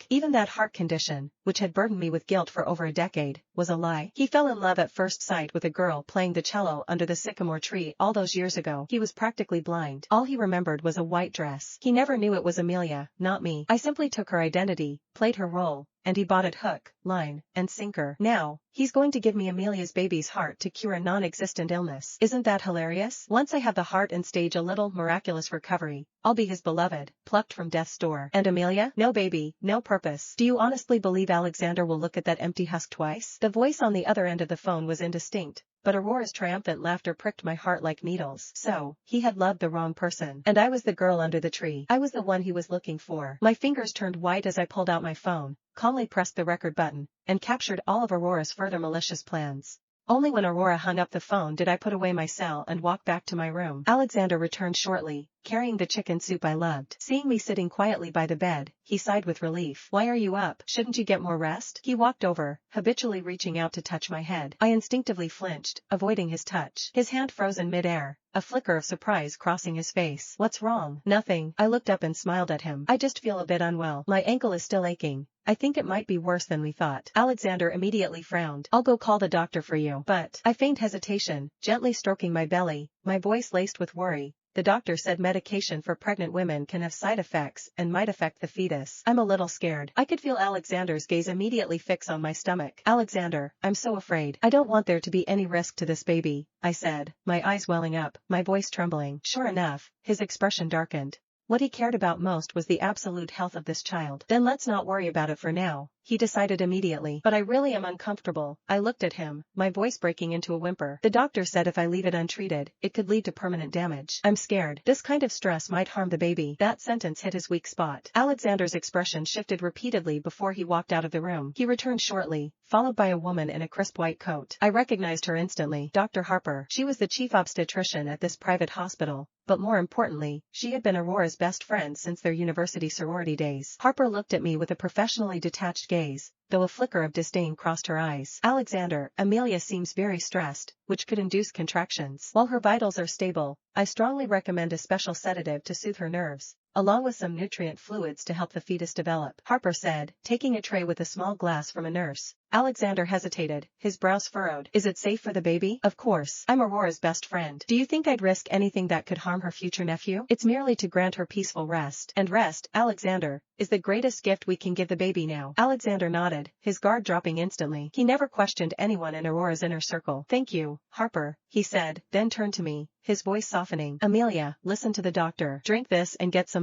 Even that heart condition, which had burdened me with guilt for over a decade, was a lie. He fell in love at first sight with a girl playing the cello under the sycamore tree all those years ago. He was practically blind. All he remembered was a white dress. He never knew it was Amelia, not me. I simply took her identity, played her role, and he bought it hook, line, and sinker. Now, he's going to give me Amelia's baby's heart to cure a non-existent illness. Isn't that hilarious? Once I have the heart and stage a little miraculous recovery, I'll be his beloved, plucked from death's door. And Amelia? No baby, no purpose. Do you honestly believe Alexander will look at that empty husk twice? The voice on the other end of the phone was indistinct, but Aurora's triumphant laughter pricked my heart like needles. So, he had loved the wrong person. And I was the girl under the tree. I was the one he was looking for. My fingers turned white as I pulled out my phone, calmly pressed the record button, and captured all of Aurora's further malicious plans. Only when Aurora hung up the phone did I put away my cell and walk back to my room. Alexander returned shortly, carrying the chicken soup I loved. Seeing me sitting quietly by the bed, he sighed with relief. Why are you up? Shouldn't you get more rest? He walked over, habitually reaching out to touch my head. I instinctively flinched, avoiding his touch. His hand froze in midair, a flicker of surprise crossing his face. What's wrong? Nothing. I looked up and smiled at him. I just feel a bit unwell. My ankle is still aching. I think it might be worse than we thought. Alexander immediately frowned. I'll go call the doctor for you. But, I feigned hesitation, gently stroking my belly, my voice laced with worry. The doctor said medication for pregnant women can have side effects and might affect the fetus. I'm a little scared. I could feel Alexander's gaze immediately fix on my stomach. Alexander, I'm so afraid. I don't want there to be any risk to this baby, I said, my eyes welling up, my voice trembling. Sure enough, his expression darkened. What he cared about most was the absolute health of this child. Then let's not worry about it for now, he decided immediately. But I really am uncomfortable. I looked at him, my voice breaking into a whimper. The doctor said if I leave it untreated, it could lead to permanent damage. I'm scared. This kind of stress might harm the baby. That sentence hit his weak spot. Alexander's expression shifted repeatedly before he walked out of the room. He returned shortly, followed by a woman in a crisp white coat. I recognized her instantly. Dr. Harper. She was the chief obstetrician at this private hospital. But more importantly, she had been Aurora's best friend since their university sorority days. Harper looked at me with a professionally detached gaze, though a flicker of disdain crossed her eyes. Alexander, Amelia seems very stressed, which could induce contractions. While her vitals are stable, I strongly recommend a special sedative to soothe her nerves, along with some nutrient fluids to help the fetus develop, Harper said, taking a tray with a small glass from a nurse. Alexander hesitated, his brows furrowed. Is it safe for the baby? Of course. I'm Aurora's best friend. Do you think I'd risk anything that could harm her future nephew? It's merely to grant her peaceful rest. And rest, Alexander, is the greatest gift we can give the baby now. Alexander nodded, his guard dropping instantly. He never questioned anyone in Aurora's inner circle. Thank you, Harper, he said, then turned to me, his voice softening. Amelia, listen to the doctor. Drink this and get some